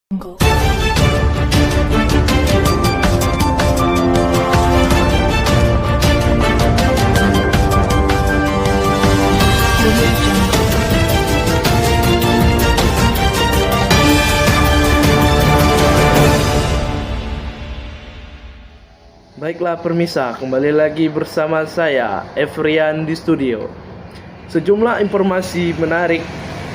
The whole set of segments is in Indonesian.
Jungle. Audio Jungle. Baiklah permisa, kembali lagi bersama saya, Efrian di studio. Sejumlah informasi menarik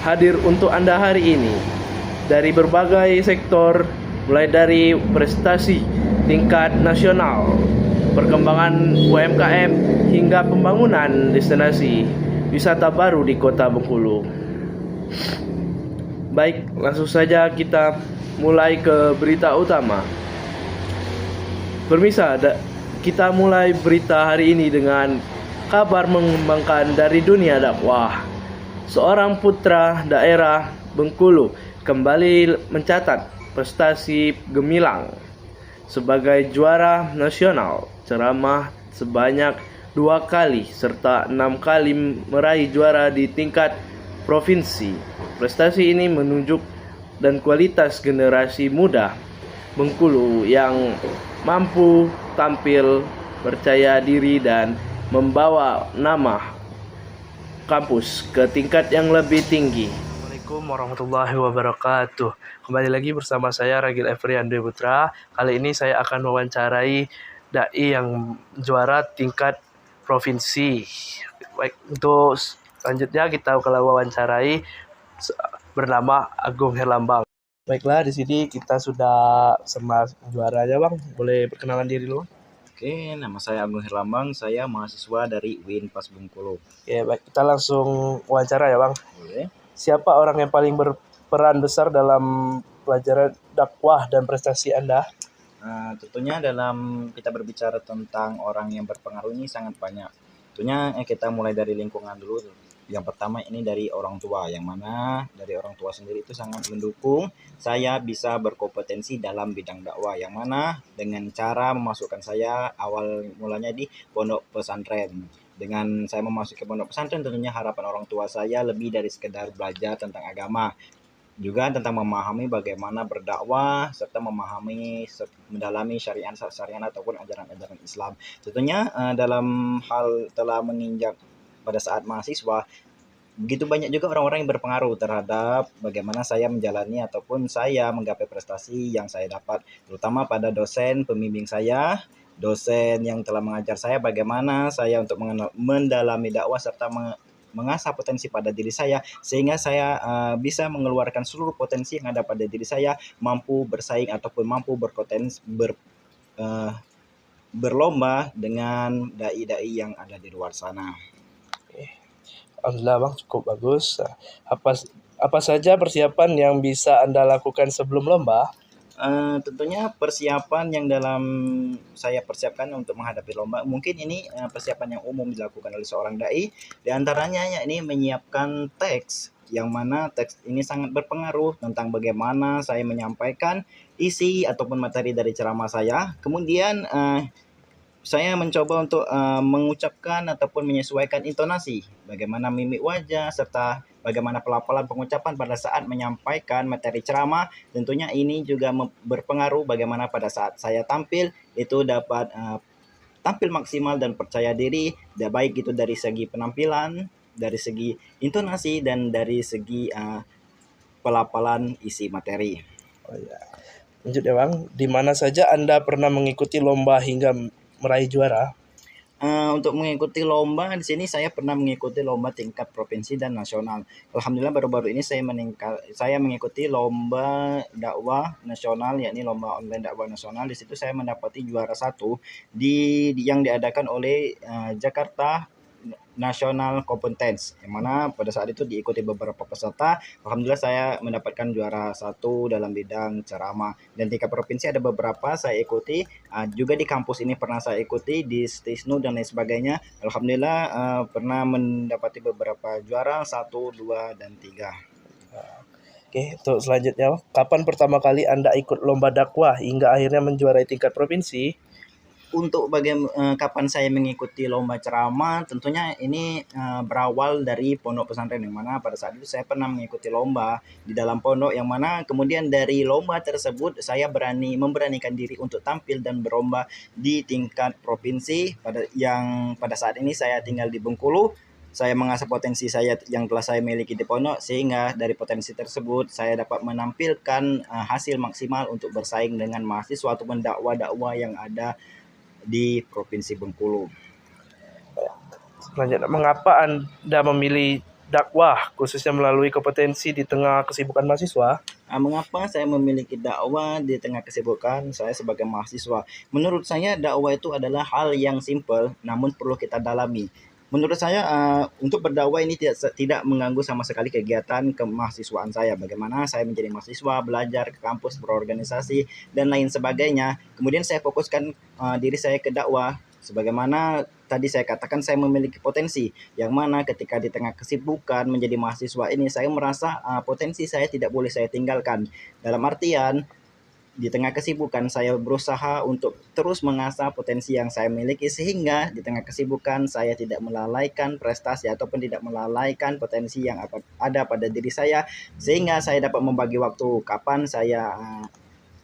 hadir untuk Anda hari ini. Dari berbagai sektor, mulai dari prestasi tingkat nasional, perkembangan UMKM, hingga pembangunan destinasi wisata baru di kota Bengkulu. Baik, langsung saja kita mulai ke berita utama. Permisa, kita mulai berita hari ini dengan kabar mengembangkan dari dunia dakwah. Seorang putra daerah Bengkulu kembali mencatat prestasi gemilang sebagai juara nasional ceramah sebanyak 2 kali serta 6 kali meraih juara di tingkat provinsi. Prestasi ini menunjuk dan kualitas generasi muda Bengkulu yang mampu tampil percaya diri dan membawa nama kampus ke tingkat yang lebih tinggi. Assalamualaikum warahmatullahi wabarakatuh. Kembali lagi bersama saya Ragil Efrian Dwi Putra. Kali ini saya akan mewawancarai dai yang juara tingkat provinsi. Baik, untuk selanjutnya kita akan wawancarai bernama Agung Herlambang. Baiklah, di sini kita sudah sama juaranya, Bang. Boleh perkenalan diri dulu? Oke, nama saya Agung Herlambang, saya mahasiswa dari UIN PAS Bengkulu. Oke, baik. Kita langsung wawancara ya, Bang. Boleh? Siapa orang yang paling berperan besar dalam pelajaran dakwah dan prestasi Anda? Tentunya dalam kita berbicara tentang orang yang berpengaruh ini sangat banyak. Tentunya kita mulai dari lingkungan dulu. Yang pertama ini dari orang tua, yang mana dari orang tua sendiri itu sangat mendukung saya bisa berkompetensi dalam bidang dakwah, yang mana dengan cara memasukkan saya awal mulanya di pondok pesantren. Dengan saya memasuki pondok pesantren, tentunya harapan orang tua saya lebih dari sekedar belajar tentang agama, juga tentang memahami bagaimana berdakwah serta memahami mendalami syariat ataupun ajaran-ajaran Islam. Tentunya dalam hal telah menginjak pada saat mahasiswa, begitu banyak juga orang-orang yang berpengaruh terhadap bagaimana saya menjalani ataupun saya menggapai prestasi yang saya dapat, terutama pada dosen pembimbing saya, dosen yang telah mengajar saya bagaimana saya untuk mendalami dakwah serta mengasah potensi pada diri saya, sehingga saya bisa mengeluarkan seluruh potensi yang ada pada diri saya, mampu bersaing ataupun mampu berlomba dengan dai-dai yang ada di luar sana. Alhamdulillah, Bang, cukup bagus. Apa saja persiapan yang bisa Anda lakukan sebelum lomba? Tentunya persiapan yang dalam saya persiapkan untuk menghadapi lomba, mungkin ini persiapan yang umum dilakukan oleh seorang dai. Di antaranya ini menyiapkan teks, yang mana teks ini sangat berpengaruh tentang bagaimana saya menyampaikan isi ataupun materi dari ceramah saya. Kemudian saya mencoba untuk mengucapkan ataupun menyesuaikan intonasi, bagaimana mimik wajah, serta bagaimana pelafalan pengucapan pada saat menyampaikan materi ceramah. Tentunya ini juga berpengaruh bagaimana pada saat saya tampil itu dapat tampil maksimal dan percaya diri, baik itu dari segi penampilan, dari segi intonasi, dan dari segi pelafalan isi materi. Oh ya. Lanjut ya, Bang. Di mana saja Anda pernah mengikuti lomba hingga meraih juara? Untuk mengikuti lomba di sini saya pernah mengikuti lomba tingkat provinsi dan nasional. Alhamdulillah baru-baru ini saya mengikuti lomba dakwah nasional, yakni lomba online dakwah nasional. Di situ saya mendapati juara 1 yang diadakan oleh Jakarta National Competence, yang mana pada saat itu diikuti beberapa peserta. Alhamdulillah saya mendapatkan juara 1 dalam bidang ceramah, dan tingkat provinsi ada beberapa saya ikuti, juga di kampus ini pernah saya ikuti di Stisnu dan lain sebagainya. Alhamdulillah pernah mendapati beberapa juara 1, 2, dan 3. Oke, untuk selanjutnya, kapan pertama kali Anda ikut lomba dakwah hingga akhirnya menjuarai tingkat provinsi? untuk kapan saya mengikuti lomba ceramah, tentunya ini berawal dari pondok pesantren, yang mana pada saat itu saya pernah mengikuti lomba di dalam pondok, yang mana kemudian dari lomba tersebut saya memberanikan diri untuk tampil dan berlomba di tingkat provinsi pada saat ini saya tinggal di Bengkulu. Saya mengasah potensi saya yang telah saya miliki di pondok, sehingga dari potensi tersebut saya dapat menampilkan hasil maksimal untuk bersaing dengan mahasiswa ataupun dakwah-dakwah yang ada di Provinsi Bengkulu. Selanjutnya, mengapa Anda memilih dakwah khususnya melalui kompetensi di tengah kesibukan mahasiswa? Mengapa saya memiliki dakwah di tengah kesibukan saya sebagai mahasiswa? Menurut saya dakwah itu adalah hal yang simpel namun perlu kita dalami. Menurut saya untuk berdakwah ini tidak mengganggu sama sekali kegiatan kemahasiswaan saya. Bagaimana saya menjadi mahasiswa, belajar ke kampus, berorganisasi, dan lain sebagainya. Kemudian saya fokuskan diri saya ke dakwah. Sebagaimana tadi saya katakan, saya memiliki potensi, yang mana ketika di tengah kesibukan menjadi mahasiswa ini, saya merasa potensi saya tidak boleh saya tinggalkan. Dalam artian, di tengah kesibukan saya berusaha untuk terus mengasah potensi yang saya miliki, sehingga di tengah kesibukan saya tidak melalaikan prestasi ataupun tidak melalaikan potensi yang ada pada diri saya, sehingga saya dapat membagi waktu kapan saya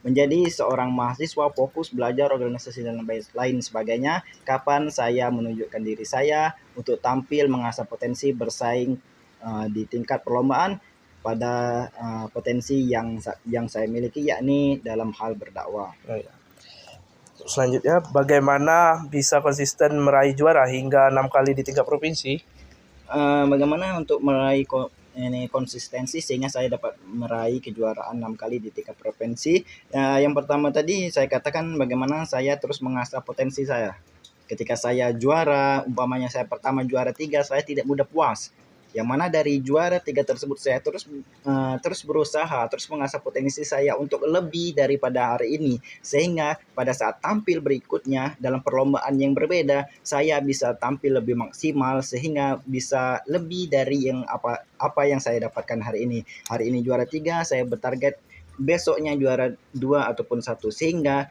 menjadi seorang mahasiswa fokus belajar, organisasi, dan lain sebagainya, kapan saya menunjukkan diri saya untuk tampil mengasah potensi bersaing di tingkat perlombaan pada potensi yang saya miliki, yakni dalam hal berdakwah. Selanjutnya, bagaimana bisa konsisten meraih juara hingga 6 kali di tingkat provinsi? Bagaimana untuk meraih konsistensi sehingga saya dapat meraih kejuaraan 6 kali di tingkat provinsi? Yang pertama tadi saya katakan bagaimana saya terus mengasah potensi saya. Ketika saya juara, umpamanya saya pertama juara 3, saya tidak mudah puas. Yang mana dari juara 3 tersebut saya terus berusaha, terus mengasah potensi saya untuk lebih daripada hari ini, sehingga pada saat tampil berikutnya dalam perlombaan yang berbeda, saya bisa tampil lebih maksimal sehingga bisa lebih dari yang apa yang saya dapatkan hari ini. Hari ini juara 3, saya bertarget besoknya juara 2 ataupun 1, sehingga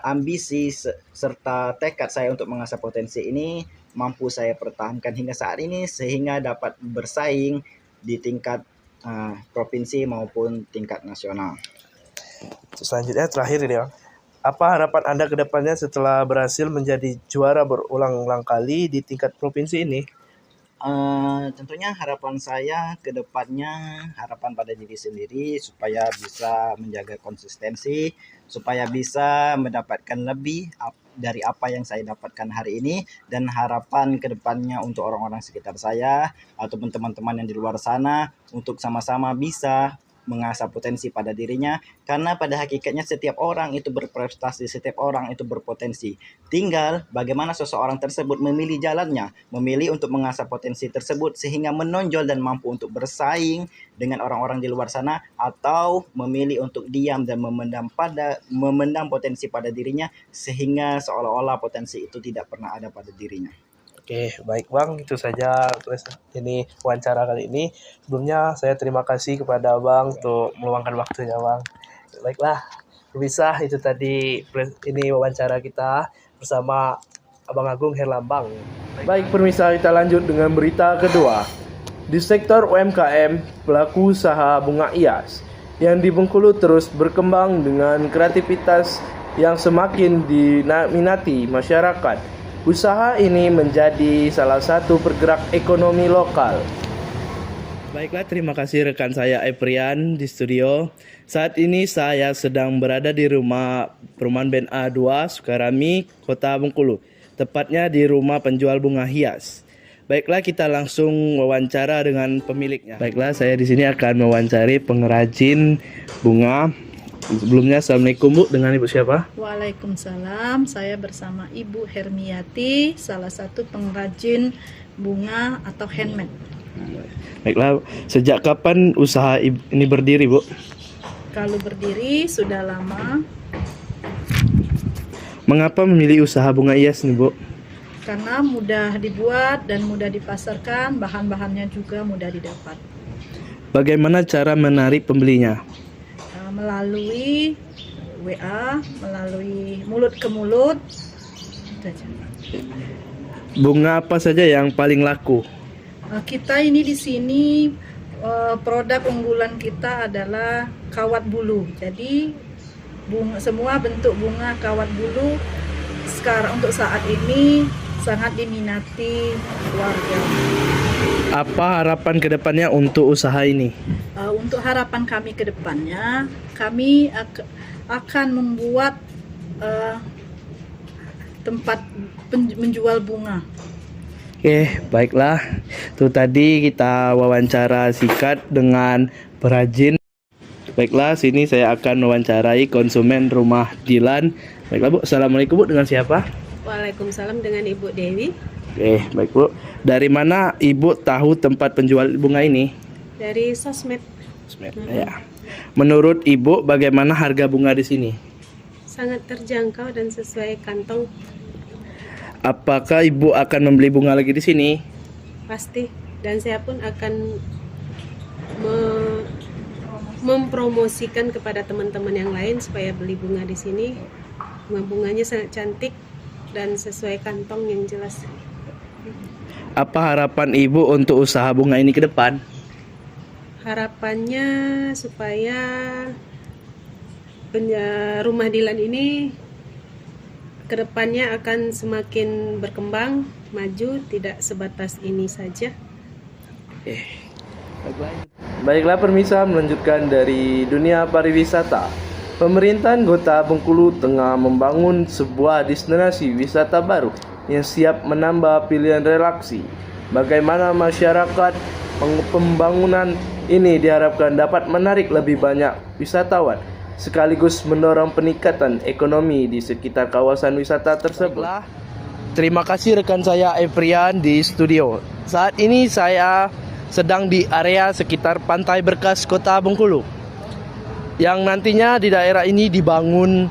ambisi serta tekad saya untuk mengasah potensi ini mampu saya pertahankan hingga saat ini, sehingga dapat bersaing di tingkat provinsi maupun tingkat nasional. Selanjutnya, terakhir ini, apa harapan Anda ke depannya setelah berhasil menjadi juara berulang-ulang kali di tingkat provinsi ini? Tentunya harapan saya ke depannya, harapan pada diri sendiri supaya bisa menjaga konsistensi, supaya bisa mendapatkan lebih dari apa yang saya dapatkan hari ini, dan harapan ke depannya untuk orang-orang sekitar saya ataupun teman-teman yang di luar sana untuk sama-sama bisa mengasah potensi pada dirinya, karena pada hakikatnya setiap orang itu berprestasi, setiap orang itu berpotensi. Tinggal bagaimana seseorang tersebut memilih jalannya, memilih untuk mengasah potensi tersebut sehingga menonjol dan mampu untuk bersaing dengan orang-orang di luar sana, atau memilih untuk diam dan memendam potensi pada dirinya sehingga seolah-olah potensi itu tidak pernah ada pada dirinya. Oke, baik Bang, itu saja ini wawancara kali ini. Sebelumnya saya terima kasih kepada Bang untuk meluangkan waktunya, Bang. Baiklah, pemirsa, itu tadi ini wawancara kita bersama Abang Agung Herlambang. Baik pemirsa, kita lanjut dengan berita kedua. Di sektor UMKM, pelaku usaha bunga hias yang di Bengkulu terus berkembang dengan kreativitas yang semakin diminati masyarakat. Usaha ini menjadi salah satu pergerak ekonomi lokal. Baiklah, terima kasih rekan saya Eprian di studio. Saat ini saya sedang berada di rumah perumahan Band A2 Sukarami, Kota Bengkulu. Tepatnya di rumah penjual bunga hias. Baiklah, kita langsung wawancara dengan pemiliknya. Baiklah, saya di sini akan mewawancari pengrajin bunga. Sebelumnya, Assalamualaikum Bu, dengan Ibu siapa? Waalaikumsalam, saya bersama Ibu Hermiati, salah satu pengrajin bunga atau handmade. Baiklah, sejak kapan usaha ini berdiri Bu? Kalau berdiri sudah lama. Mengapa memilih usaha bunga hias nih Bu? Karena mudah dibuat dan mudah dipasarkan, bahan-bahannya juga mudah didapat. Bagaimana cara menarik pembelinya? Melalui WA, melalui mulut ke mulut, Itu aja. Bunga apa saja yang paling laku? Kita ini di sini produk unggulan kita adalah kawat bulu. Jadi semua bentuk bunga kawat bulu sekarang untuk saat ini sangat diminati warga. Apa harapan kedepannya untuk usaha ini? Untuk harapan kami ke depannya, kami akan membuat tempat menjual bunga. Oke, baiklah. Itu tadi kita wawancara singkat dengan perajin. Baiklah, sini saya akan mewawancarai konsumen rumah Dilan. Baiklah Bu, assalamualaikum Bu, dengan siapa? Waalaikumsalam, dengan Ibu Dewi Oke, baik Bu. Dari mana Ibu tahu tempat penjual bunga ini? dari sosmed. Ya. Menurut Ibu, bagaimana harga bunga di sini? Sangat terjangkau dan sesuai kantong, Apakah Ibu akan membeli bunga lagi di sini? pasti. Dan saya pun akan mempromosikan kepada teman-teman yang lain supaya beli bunga di sini. Bunganya sangat cantik dan sesuai kantong yang jelas. Apa harapan Ibu untuk usaha bunga ini ke depan? Harapannya supaya rumah Dilan ini kedepannya akan semakin berkembang, maju, tidak sebatas ini saja. Baiklah pemirsa, melanjutkan dari dunia pariwisata. Pemerintahan Kota Bengkulu tengah membangun sebuah destinasi wisata baru yang siap menambah pilihan relaksi. Bagaimana masyarakat pembangunan ini diharapkan dapat menarik lebih banyak wisatawan sekaligus mendorong peningkatan ekonomi di sekitar kawasan wisata tersebut. Terima kasih rekan saya Efrian di studio. Saat ini saya sedang di area sekitar Pantai Berkas Kota Bengkulu, yang nantinya di daerah ini dibangun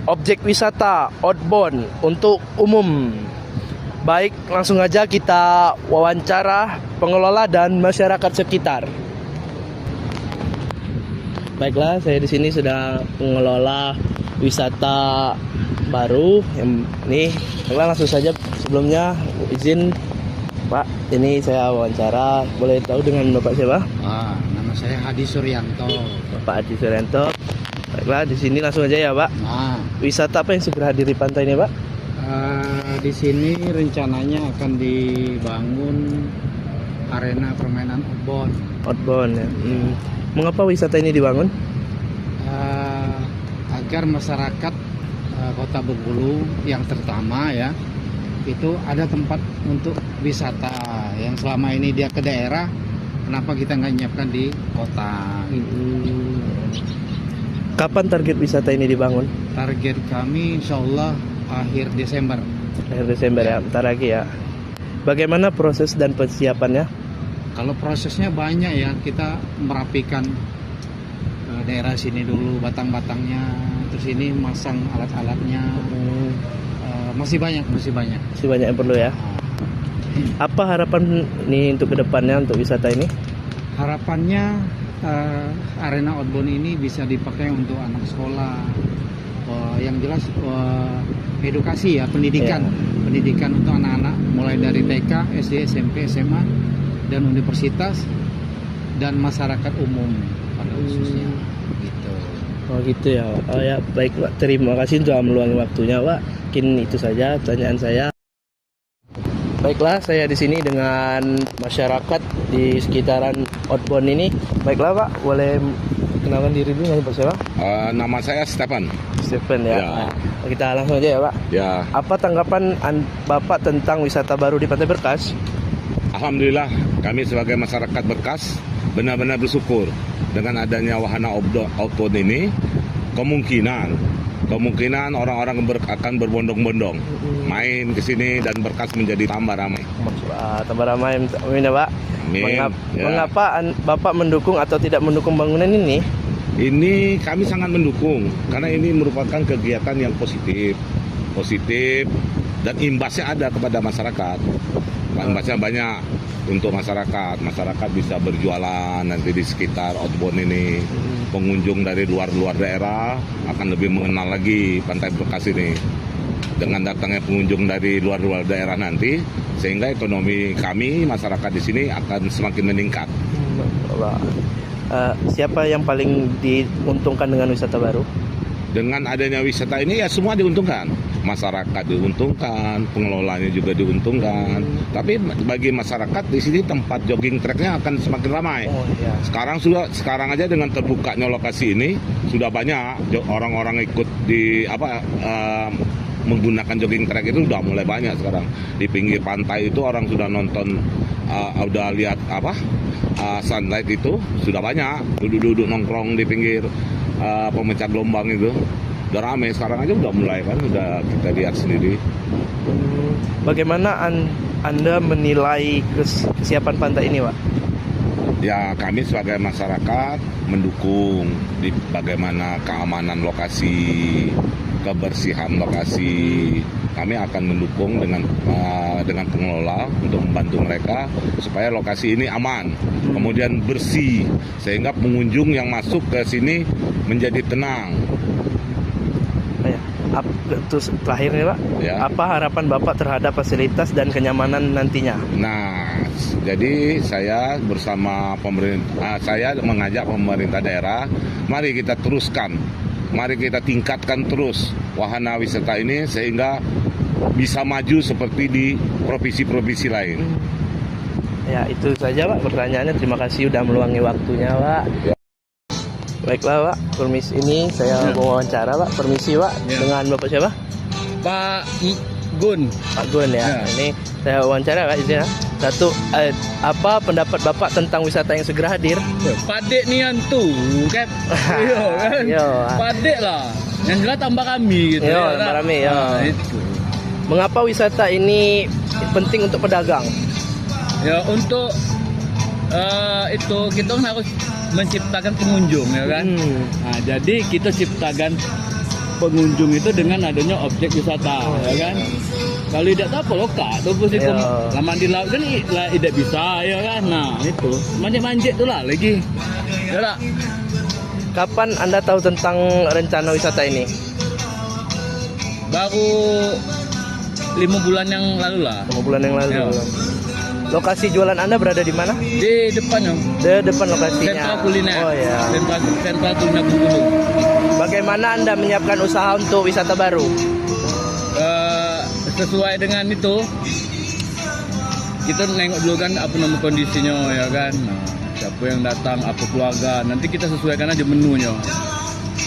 objek wisata outbound untuk umum. Baik, langsung aja kita wawancara pengelola dan masyarakat sekitar. Baiklah, saya di sini sudah pengelola wisata baru yang ini. Baiklah, langsung saja sebelumnya izin Pak, ini saya wawancara. Boleh tahu dengan Bapak siapa? Nama saya Hadi Suryanto. Bapak Hadi Suryanto. Baiklah, di sini langsung aja ya, Pak. Wisata apa yang segera hadir di pantai ini, Pak? Di sini rencananya akan dibangun arena permainan outbound. Outbound ya. Mengapa wisata ini dibangun? Agar masyarakat Kota Bengkulu yang terutama ya, itu ada tempat untuk wisata yang selama ini dia ke daerah. Kenapa kita nggak nyiapkan di kota? Kapan target wisata ini dibangun? Target kami insya Allah akhir Desember. Akhir Desember ya, bentar lagi ya. Bagaimana proses dan persiapannya? Kalau prosesnya banyak ya, kita merapikan daerah sini dulu, batang-batangnya, terus ini masang alat-alatnya. Masih banyak. Masih banyak yang perlu ya. Apa harapan nih untuk kedepannya untuk wisata ini? Harapannya arena outbound ini bisa dipakai untuk anak sekolah. Yang jelas edukasi ya, pendidikan. Pendidikan untuk anak-anak mulai dari TK, SD, SMP, SMA, dan universitas, dan masyarakat umum pada khususnya. Gitu. Oh gitu ya. Oh ya, baik Pak. Terima kasih untuk meluangkan waktunya, Pak. Mungkin itu saja pertanyaan saya. Baiklah, saya di sini dengan masyarakat di sekitaran outbound ini. Baiklah Pak, boleh kenalkan diri dulu Pak siapa? Nama saya Stefan. Stephen ya. Ya. Nah, kita langsung aja ya Pak. Ya, Apa tanggapan Bapak tentang wisata baru di Pantai Berkas? alhamdulillah kami sebagai masyarakat Berkas benar-benar bersyukur dengan adanya wahana outbound ini. Kemungkinan orang-orang akan berbondong-bondong main ke sini dan Berkas menjadi tambah ramai. Tambah ramai, amin ya Pak. Amin. Ya. Mengapa Bapak mendukung atau tidak mendukung bangunan ini? Ini kami sangat mendukung karena ini merupakan kegiatan yang positif dan imbasnya ada kepada masyarakat. Imbasnya banyak untuk masyarakat. Masyarakat bisa berjualan nanti di sekitar outbound ini. Pengunjung dari luar daerah akan lebih mengenal lagi Pantai Berkas ini. dengan datangnya pengunjung dari luar-luar daerah nanti, sehingga ekonomi kami masyarakat di sini akan semakin meningkat. Allah. Siapa yang paling diuntungkan dengan wisata baru? Dengan adanya wisata ini ya semua diuntungkan, masyarakat diuntungkan, pengelolanya juga diuntungkan. Tapi bagi masyarakat di sini tempat jogging tracknya akan semakin ramai. Oh iya. Sekarang aja dengan terbukanya lokasi ini sudah banyak orang-orang ikut di menggunakan jogging track itu sudah mulai banyak sekarang. Di pinggir pantai itu orang sudah nonton, udah lihat sunlight itu sudah banyak, duduk-duduk nongkrong di pinggir pemecah gelombang itu udah ramai. Sekarang aja udah mulai kan, udah kita lihat sendiri. Bagaimana Anda menilai kesiapan pantai ini, Pak? Ya, kami sebagai masyarakat mendukung di bagaimana keamanan lokasi, kebersihan lokasi. Kami akan mendukung dengan pengelola untuk membantu mereka supaya lokasi ini aman, kemudian bersih, sehingga pengunjung yang masuk ke sini menjadi tenang. Terus terakhir nih Pak, Ya. apa harapan Bapak terhadap fasilitas dan kenyamanan nantinya? Nah, jadi saya bersama pemerintah, saya mengajak pemerintah daerah, mari kita teruskan, mari kita tingkatkan terus wahana wisata ini sehingga bisa maju seperti di provinsi-provinsi lain. Ya itu saja Pak pertanyaannya. Terima kasih sudah meluangi waktunya Pak. Ya. Baiklah Pak, permisi ini saya mau wawancara Pak. Permisi Pak, dengan Bapak siapa? Pak Gun. Pak Gun ya. Ya. Ini saya wawancara Pak izin ya. Satu, apa pendapat Bapak tentang wisata yang segera hadir? Padek ni yang tu kan. Yo kan. Yo. Padek lah. Yang jelas tambah kami gitu. Yo, ya, tambah tak? kami, yo. Itu. Mengapa wisata ini penting untuk pedagang? Ya untuk itu kita harus menciptakan pengunjung ya kan. Nah, jadi kita ciptakan pengunjung itu dengan adanya objek wisata ya kan. Kalau tidak tahu lokal tuh pasti Iya. lama di laut kan tidak bisa ya kan. Nah itu manjat tu lah lagi. Ya tak? Kapan Anda tahu tentang rencana wisata ini? Baru 5 bulan yang lalu lah. 5 bulan yang lalu. Ya. Lokasi jualan Anda berada di mana? Di depannya. Di depan lokasinya. Sentral kuliner. Oh ya. Sentral kuliner Bengkulu. Bagaimana Anda menyiapkan usaha untuk wisata baru? Sesuai dengan itu kita nengok dulu kan apa nama kondisinya ya kan. Nah, siapa yang datang, apa keluarga, nanti kita sesuaikan aja menunya.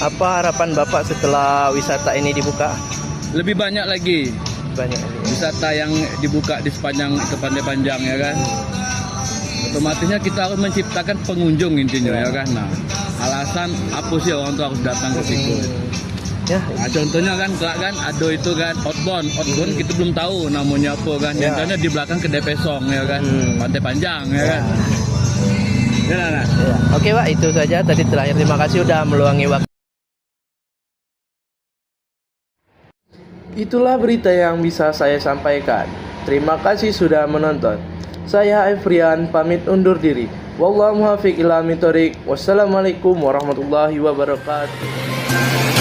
Apa harapan Bapak setelah wisata ini dibuka? Lebih banyak lagi Banyak. wisata yang dibuka di sepanjang ke Pantai Panjang ya kan. Otomatisnya kita harus menciptakan pengunjung intinya ya kan. Nah, alasan apa sih orang tuh harus datang ke situ? Ya, Nah, contohnya kan kelak kan ada itu kan outbound kita belum tahu namanya apa kan. Ya. Contohnya di belakang kedai Pesong ya kan, Pantai Panjang ya kan. Ya, nah. ya. Oke Pak, itu saja tadi terakhir. Terima kasih sudah meluangi waktu. Itulah berita yang bisa saya sampaikan. Terima kasih sudah menonton. Saya Efrian pamit undur diri. Wallahu muwaffiq ila aqwamit thoriq. Wassalamualaikum warahmatullahi wabarakatuh.